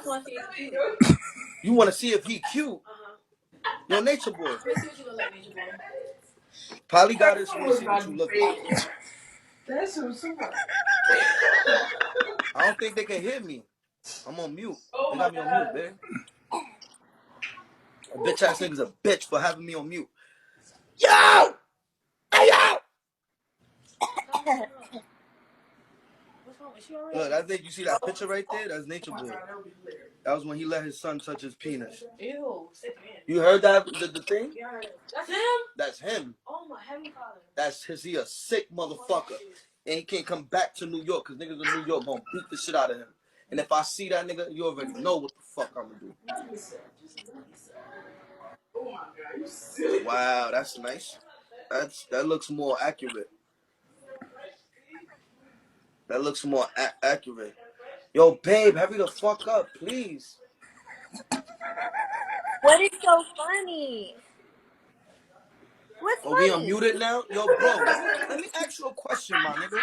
want to see if he's cute. You want to see if he cute? Yo, Nature Boy. Let me see what you look like, Nature Boy. Polly got it. So let me see what you look like. That's super. I don't think they can hear me. I'm on mute. Oh, they got me on mute, babe. A bitch ass nigga's a bitch for having me on mute. Yo! Hey, yo! Look, I think you see that picture right there? That's Nature Boy. That was when he let his son touch his penis. Ew, sick man. You heard that, the thing? Yeah, I heard it. That's him? That's him. Oh, my heavenly father. He a sick motherfucker. And he can't come back to New York, because niggas in New York gonna beat the shit out of him. And if I see that nigga, you already know what the fuck I'm gonna do. Oh my God, you silly. Wow, that's nice. That looks more accurate. That looks more accurate. Yo, babe, hurry the fuck up, please. What is so funny? What's funny? We unmuted now? Yo, bro, let me ask you a question, my nigga.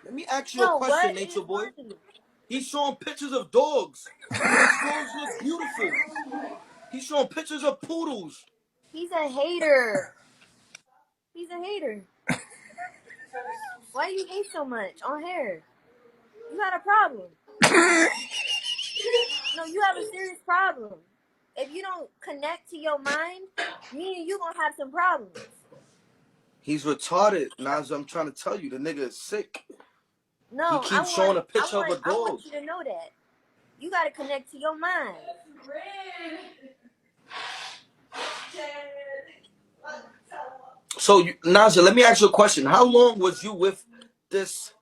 Let me ask you a question, Nature Boy. Funny? He's showing pictures of dogs. Those dogs look beautiful. He's showing pictures of poodles. He's a hater. Why you hate so much on hair? You got a problem. No, you have a serious problem. If you don't connect to your mind, me and you gonna have some problems. He's retarded, Nyza. I'm trying to tell you, the nigga is sick. No, he keeps showing a picture of a dog. I want you to know that. You gotta connect to your mind. So, Nyza, let me ask you a question. How long was you with this?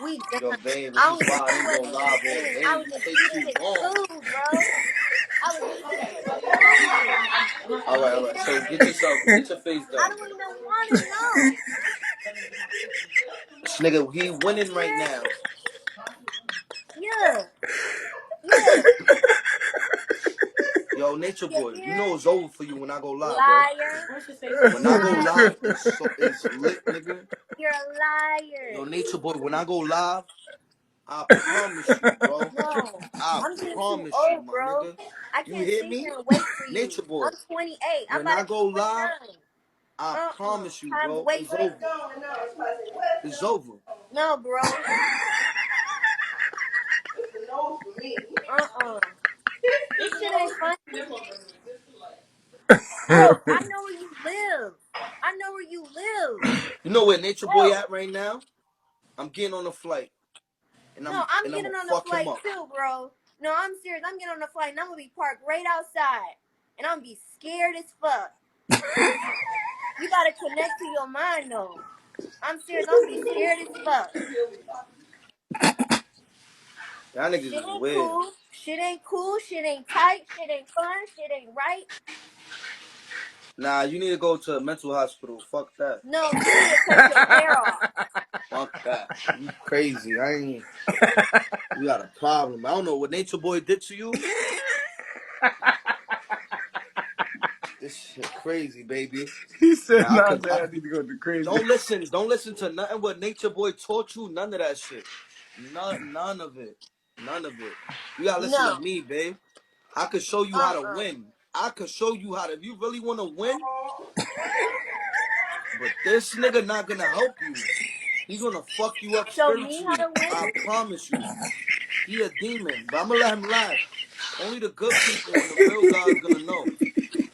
We done. Yo, babe, this is why I ain't gonna lie, bro. I was just eating his food, bro. All right. So get your face done. I don't even want to know. This nigga, he winning right now. Yeah. Yo, Nature Boy, you know it's over for you when I go live, liar. Right? When I go live, it's lit, nigga. You're a liar. Yo, Nature Boy, when I go live, I promise you, bro. No, I promise you, my nigga. I can't sit here and wait for you. Nature Boy. I'm 28. When I go live, I promise you, bro. It's over. It's over. No, bro. This shit ain't funny. Bro, I know where you live. You know where Nature Boy at right now? I'm getting on a flight. I'm getting on the flight too, bro. No, I'm serious. I'm getting on the flight and I'm gonna be parked right outside. And I'm gonna be scared as fuck. You gotta connect to your mind though. I'm serious, I'm gonna be scared as fuck. Y'all niggas is weird. Cool. Shit ain't cool, shit ain't tight, shit ain't fun, shit ain't right. Nah, you need to go to a mental hospital. Fuck that. No, you need to cut your hair off. Fuck that. You crazy. You got a problem. I don't know what Nature Boy did to you. This shit crazy, baby. He said, I need to go to crazy. Don't listen to nothing what Nature Boy taught you. None of that shit. None of it. You gotta listen to me, babe. I could show you how to win. If you really want to win. But this nigga not gonna help you. He's gonna fuck you up spiritually. I promise you. He a demon. But I'm gonna let him laugh. Only the good people and the real God's gonna know.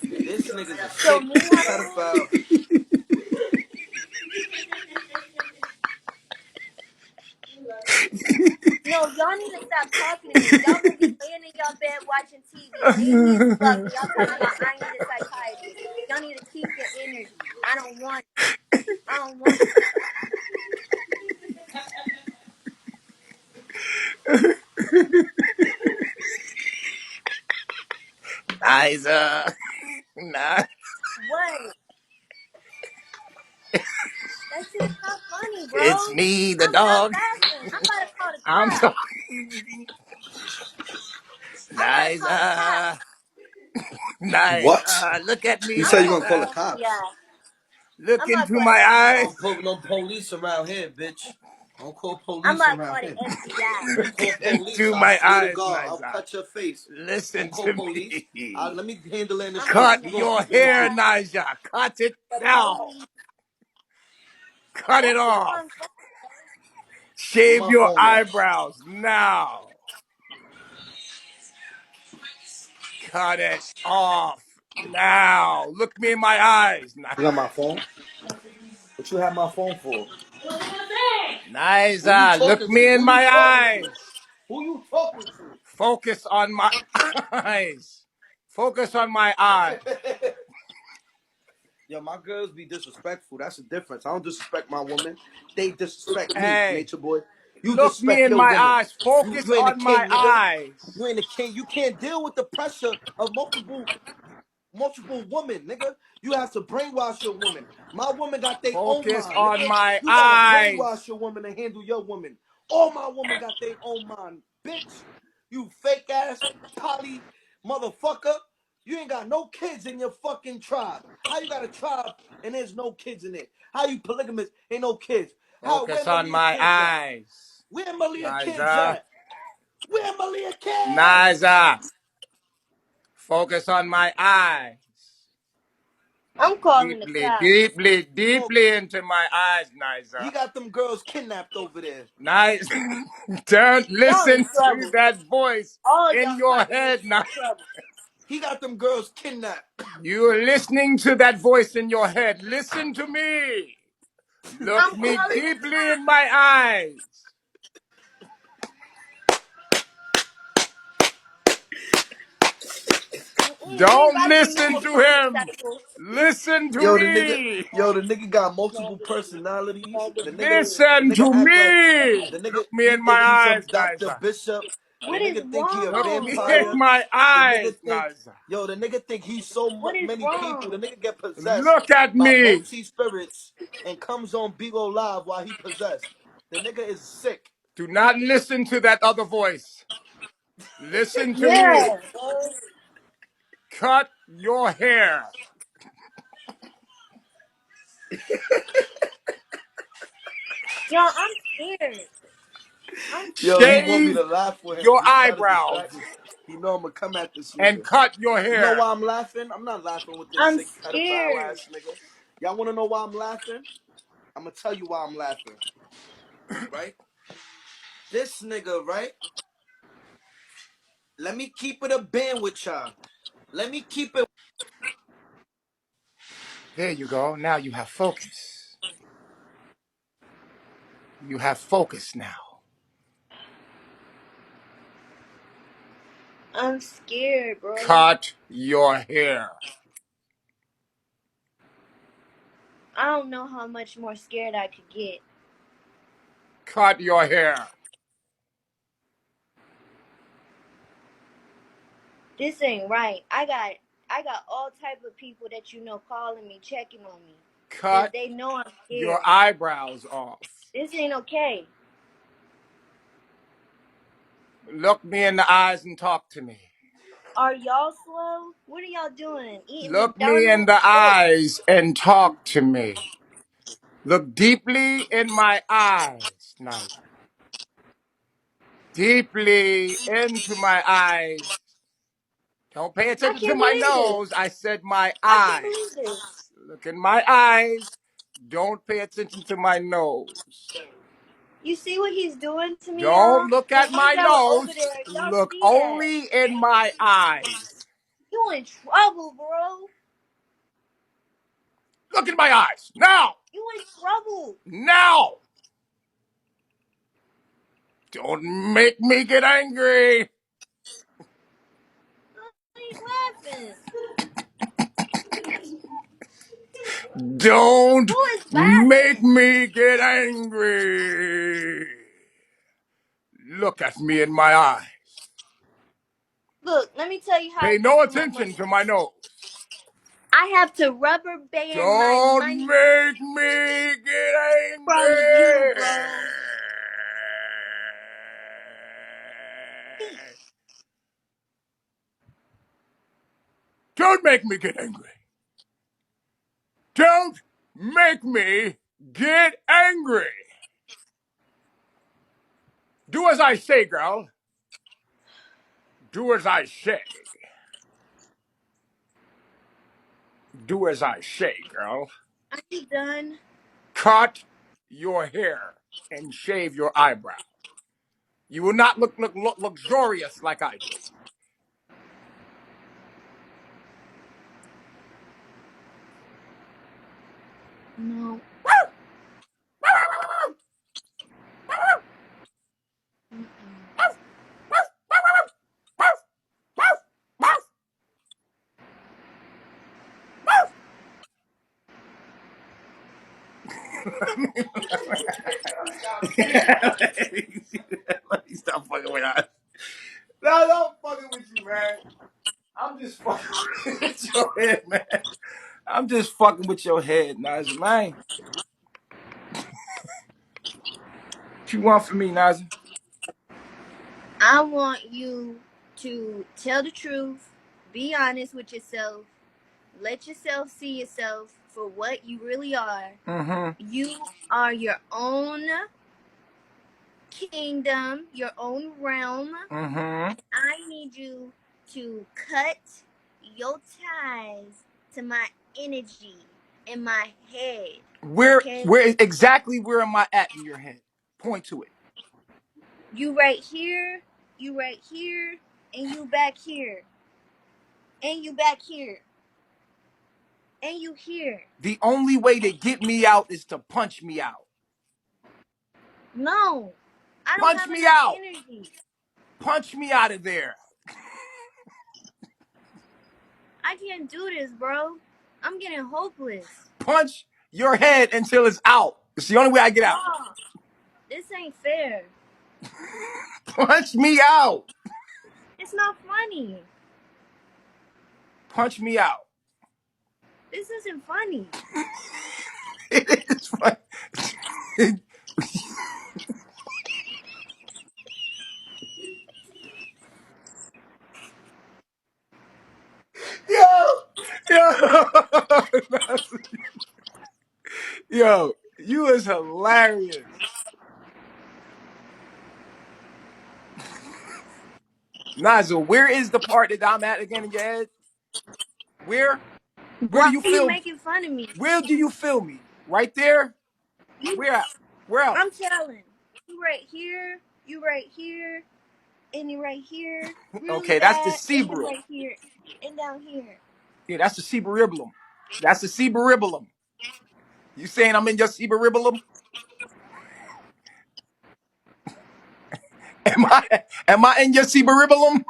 This nigga's a sick pedophile. No, y'all need to stop talking to me. Y'all gonna be laying in y'all bed watching TV. Y'all talking about I need a psychiatrist. Y'all need to keep your energy. I don't want Nyza. Nah. What? That shit's not funny, bro. It's me, the dog. I'm about to call the cops. Nyza. Nyza. What? Look at me. You said you're gonna call the cops. Yeah. Look I'm about to into call my the FBI. eyes. Don't call no police around here, bitch. Don't call I'm police about to call around here. the FBI. You Look call police, into I my swear to eyes, God, I'll Nyza. cut your face. Listen Don't call to police. me. Let me handle it in the I'm street. Cut calling the We gonna your speak in the hair, FBI. street. Nyza. Cut it The now. police. Cut it That's the off. wrong phone. Where Shave my your phone at? eyebrows now. Cut it off now. Look me in my eyes. You got my phone? What you have my phone for? Who you Nyza, look talking to? me in Who you my talking to? eyes. Who you talking Focus on my eyes. Focus on my eyes. to? Yo, my girls be disrespectful. That's the difference. I don't disrespect my woman. They disrespect me, Hey, nature boy. You look me disrespect in your my woman. eyes. You Focus you ain't a on my king, nigga. eyes. You ain't a king. You can't deal with the pressure of multiple women, nigga. You have to brainwash your woman. My woman got their own Focus mind, on nigga. my You gotta brainwash eyes. your woman and handle your woman. All my women got their own mind, bitch. You fake ass poly motherfucker. You ain't got no kids in your fucking tribe. How you got a tribe and there's no kids in it? How you polygamous? Ain't no kids. Where Focus on Malia my kids at? eyes. Where Malia kids Nyza. at? Where Malia kids? Nyza. Focus on my eyes. I'm calling the Deeply, cops. deeply, No, deeply into my eyes, he Nyza. got them girls kidnapped over there. Nice. Don't Y'all in listen to trouble. that voice All in y'all your partners head, in Nyza. trouble. He got them girls kidnapped. You're listening to that voice in your head. Listen to me. Look I'm me calling the deeply in cops. my eyes. You ain't Don't about to get me listen with to him. motorcycles. Listen to Yo, the nigga, me. yo, the nigga got multiple personalities. The Listen nigga to act like me. the nigga. Look me He in my think he's some eyes, Dr. Nyza. Bishop. The What is nigga think he a Look wrong, me in bro? vampire. my The eyes, nigga think, Nyza. yo, the nigga think he's so What is many people. wrong? The nigga get possessed Look at by me. multi spirits and comes on Bigo Live while he possessed. The nigga is sick. Do not listen to that other voice. Listen to me. Yeah, bro. Cut your hair. Yo, I'm scared. I'm Yo, he scared. want me Shave to laugh for him. your He try to eyebrows distract me. He know I'm gonna come at this and nigga. cut your You know hair. why I'm laughing? I'm not laughing with this I'm sick pedophile scared. ass nigga. Y'all wanna know why I'm laughing? I'm gonna tell you why I'm laughing. Right? This nigga, right? Let me keep it a band with y'all. Let me keep it. There you go. Now you have focus. You have focus now. I'm scared, bro. Cut your hair. I don't know how much more scared I could get. Cut your hair. This ain't right. I got all type of people that you know calling me, checking on me. Cause Cut they know I'm your scared. eyebrows off. This ain't okay. Look me in the eyes and talk to me. Are y'all slow? What are y'all doing? Eating Look me in McDonald's? the Look, eyes and talk to me. Look deeply in my eyes, Nyza. Deeply into my eyes. Don't pay I attention to can't my believe this. nose. I said my I can't believe this. eyes. Look in my eyes. Don't pay attention to my nose. You see what he's doing to me, y'all? Don't look The at ones my that were over nose. there, y'all Look see that? only in my eyes. You in trouble, bro. Look in my eyes. Now. You in trouble. Now. Don't make me get angry. I ain't laughing. Don't Who is make laughing? me get angry. Look at me in my eyes. Look, let me tell you how I Pay get no through my attention money. to my nose. I have to rubber band my Don't money make me get from you, angry. bro. Don't make me get angry. Don't Make me get angry. Do as I say, girl. Do as I say. Do as I say, girl. Are you done? Cut your hair and shave your eyebrow. You will not look luxurious like I do. No. Let me stop fucking with us. No, don't fucking with you, man. I'm just fucking with your head, man. I'm just fucking with your head, Nyza, man. What you want from me, Nyza? I want you to tell the truth, be honest with yourself, let yourself see yourself for what you really are. Mm-hmm. You are your own kingdom, your own realm. Mm-hmm. I need you to cut your ties to my energy in my head. Where Okay? where exactly where am I at in your head? Point to it. You right here, you right here, and you back here. And you back here. And you here. The only way to get me out is to punch me out. No. I don't Punch have me enough out. energy. Punch me out of there. I can't do this, bro. I'm getting hopeless. Punch your head until it's out. It's the only way I get out. Oh, this ain't fair. Punch me out. It's not funny. Punch me out. This isn't funny. It is fun. Yo, yo, yo, you is hilarious. Nyza, where is the part that I'm at again in your head? Where? Where Why do you are you feel? making fun of me? Where do you feel me? Right there? You, Where? Where else? I'm telling. You right here. You right here. And you right here. Really Okay, that's the bad. And you cerebral. right here. And down here. Yeah, that's the cerebellum. That's the cerebellum. You saying I'm in your cerebellum? Am I in your cerebellum?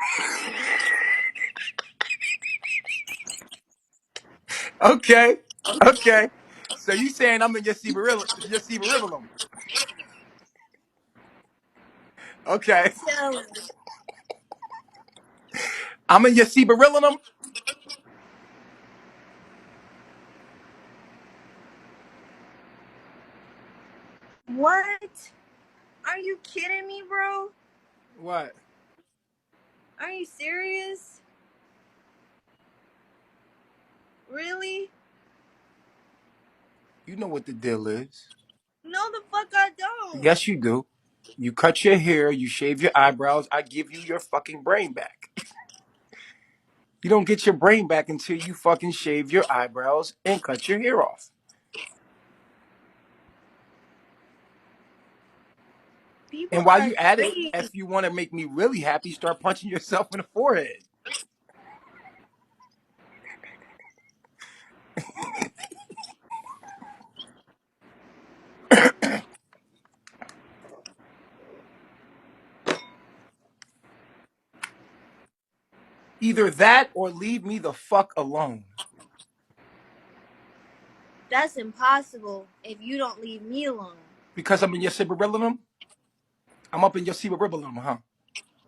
Okay. Okay. So you saying I'm in your cerebellum. Okay. I'm telling. I'm in your cerebellum. What? Are you kidding me, bro? What? Are you serious? Really? You know what the deal is. No, the fuck I don't. Yes, you do. You cut your hair, you shave your eyebrows, I give you your fucking brain back. You don't get your brain back until you fucking shave your eyebrows and cut your hair off. People And while are you at it, crazy. if you want to make me really happy, start punching yourself in the forehead. Either that or leave me the fuck alone. That's impossible if you don't leave me alone. Because I'm in your cerebellum? I'm up in your cerebellum, huh?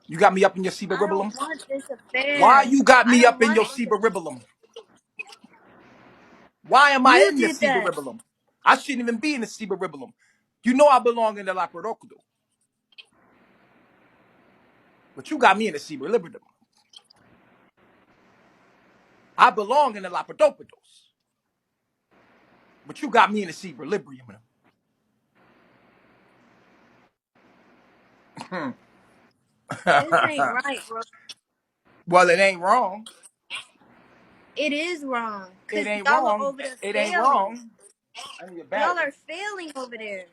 You got me up in your I cerebellum? don't want this Why affair. you got I me don't up in want your this. cerebellum? Why am I You in the did that. cerebellum? I shouldn't even be in the cerebellum. You know I belong in the laparocudo. But you got me in the cerebellum. I belong in the lapadopodos. But you got me in equilibrium. This ain't right, bro. Well, it ain't wrong. It is wrong. It Because ain't y'all are wrong. over there It ain't failing. wrong. I need a Y'all battery. are failing over there.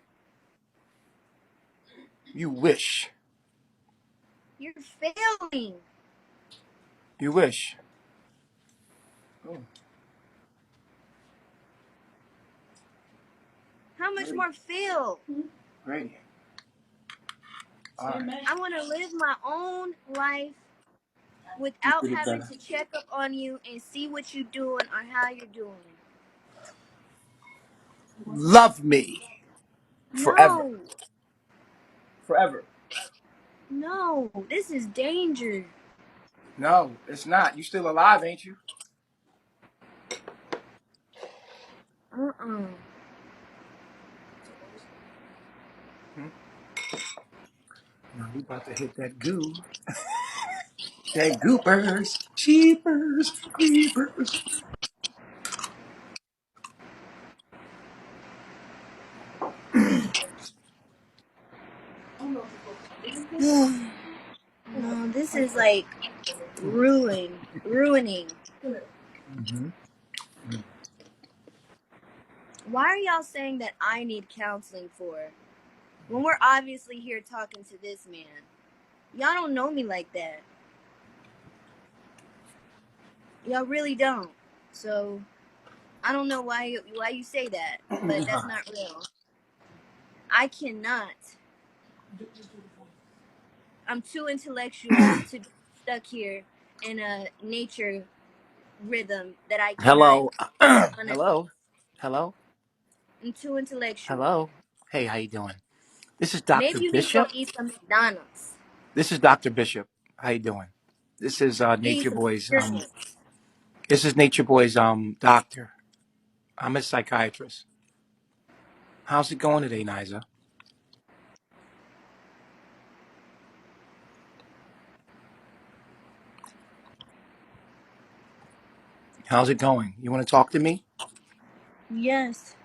You wish. You're failing. You wish. How much more fail? Great. I want to live my own life without having to check up on you and see what you're doing or how you're doing. Love me forever. No. Forever. No. This is danger. No, it's not. You still alive, ain't you? Uh-uh. Now we about to hit that goo. That goopers. Cheapers. Creepers. No, this is like ruining. Mm-hmm. Why are y'all saying that I need counseling for? When we're obviously here talking to this man. Y'all don't know me like that. Y'all really don't. So I don't know why you say that, but that's not real. I cannot. I'm too intellectual to be stuck here in a nature rhythm that I cannot. Hello. Hello. Hello. I'm too intellectual. Hello. Hey, how you doing? This is Dr. Maybe you need to go Bishop. eat some McDonald's. This is Dr. Bishop. How you doing? This is Gain Nature some Boy's experience. this is Nature Boy's doctor. I'm a psychiatrist. How's it going today, Nyza? How's it going? You want to talk to me? Yes.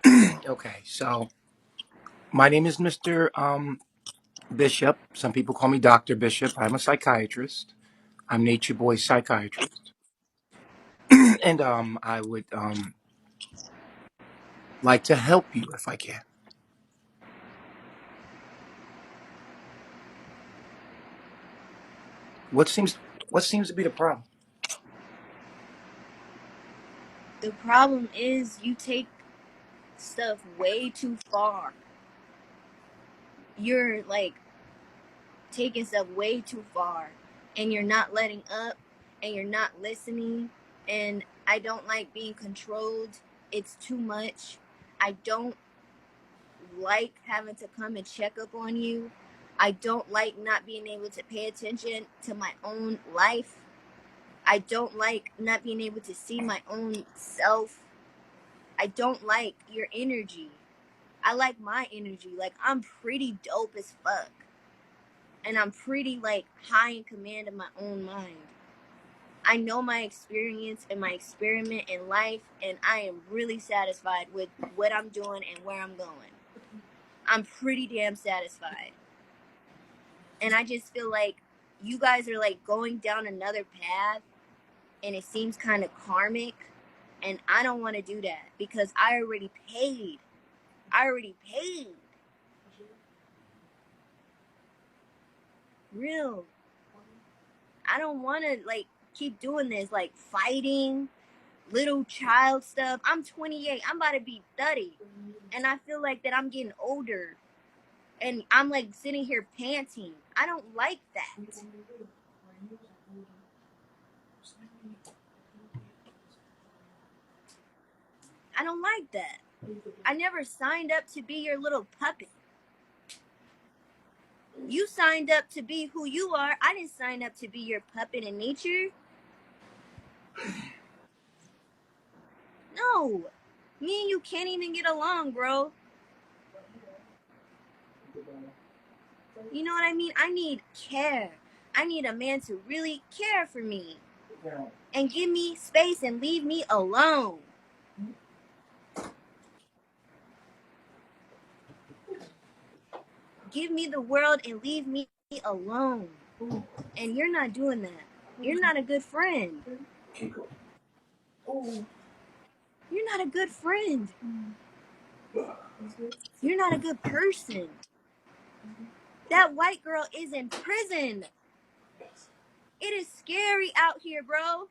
Okay, so my name is Mr. Bishop. Some people call me Dr. Bishop. I'm a psychiatrist. I'm Nature Boy's psychiatrist. And I would like to help you if I can. What seems what seems to be the problem? The problem is you take stuff way too far. You're like taking stuff way too far and you're not letting up and you're not listening, and I don't like being controlled. It's too much. I don't like having to come and check up on you. I don't like not being able to pay attention to my own life. I don't like not being able to see my own self. I don't like your energy. I like my energy. Like, I'm pretty dope as fuck. And I'm pretty, like, high in command of my own mind. I know my experience and my experiment in life, and I am really satisfied with what I'm doing and where I'm going. I'm pretty damn satisfied. And I just feel like you guys are, like, going down another path, and it seems kind of karmic. And I don't want to do that because I already paid. Real. I don't want to, like, keep doing this, like, fighting, little child stuff. I'm 28. I'm about to be 30. And I feel like that I'm getting older. And I'm, like, sitting here panting. I don't like that. I don't like that. I never signed up to be your little puppet. You signed up to be who you are. I didn't sign up to be your puppet in nature. No. Me and you can't even get along, bro. You know what I mean? I need care. I need a man to really care for me and give me space and leave me alone. give me the world and leave me alone. And you're not doing that. You're not a good friend. You're not a good friend. You're not a good person. That white girl is in prison. It is scary out here, bro.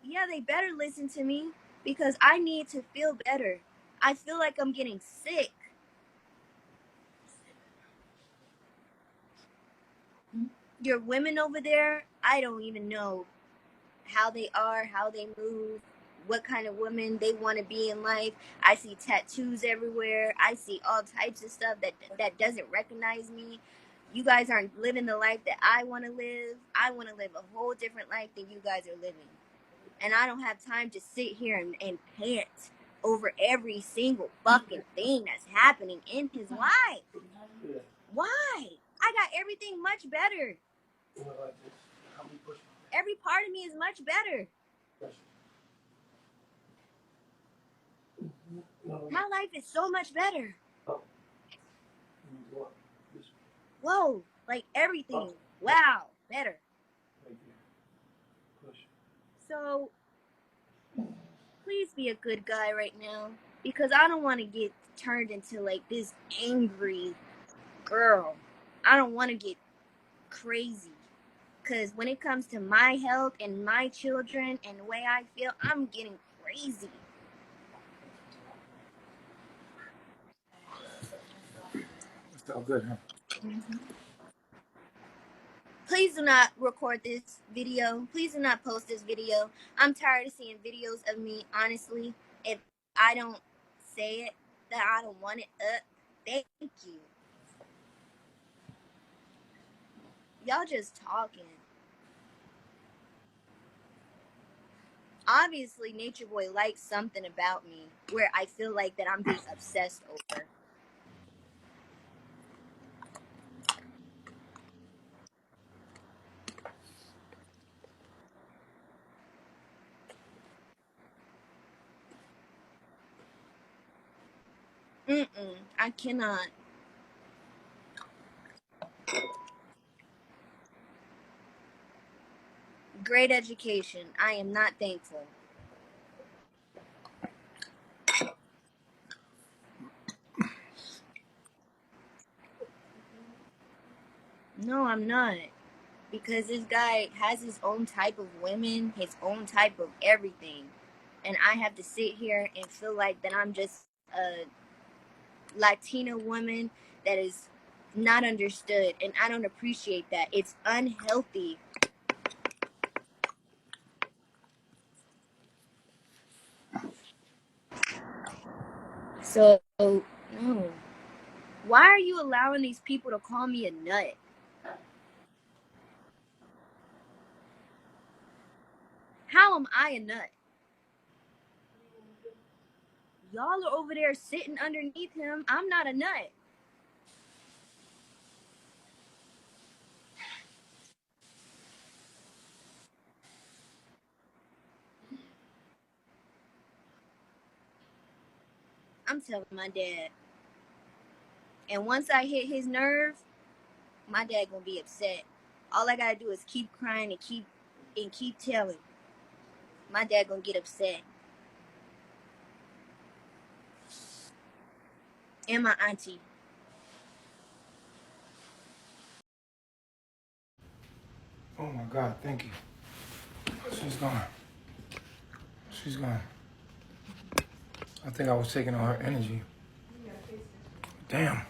Yeah, they better listen to me because I need to feel better. I feel like I'm getting sick. Your women over there, I don't even know how they are, how they move, what kind of women they want to be in life. I see tattoos everywhere. I see all types of stuff that doesn't recognize me. You guys aren't living the life that I want to live. I want to live a whole different life than you guys are living. And I don't have time to sit here and pant over every single fucking thing that's happening in his life. Why? I got everything much better. Every part of me is much better. My life is so much better. Whoa, like everything. Wow, better. So, please be a good guy right now. Because I don't want to get turned into like this angry girl. I don't want to get crazy. Because when it comes to my health and my children and the way I feel, I'm getting crazy. It felt good, huh? Please do not record this video. Please do not post this video. I'm tired of seeing videos of me, honestly. If I don't say it, that I don't want it up, thank you. Y'all just talking. Obviously, Nature Boy likes something about me where I feel like that I'm being obsessed over. I cannot. Great education. I am not thankful. No, I'm not. Because this guy has his own type of women, his own type of everything. And I have to sit here and feel like that I'm just a Latina woman that is not understood. And I don't appreciate that. It's unhealthy. So, no. Why are you allowing these people to call me a nut? How am I a nut? Y'all are over there sitting underneath him. I'm not a nut. I'm telling my dad. And once I hit his nerve, my dad gonna be upset. All I gotta do is keep crying and keep telling. My dad gonna get upset. And my auntie. Oh my God, thank you. She's gone. She's gone. I think I was taking all her energy. Damn.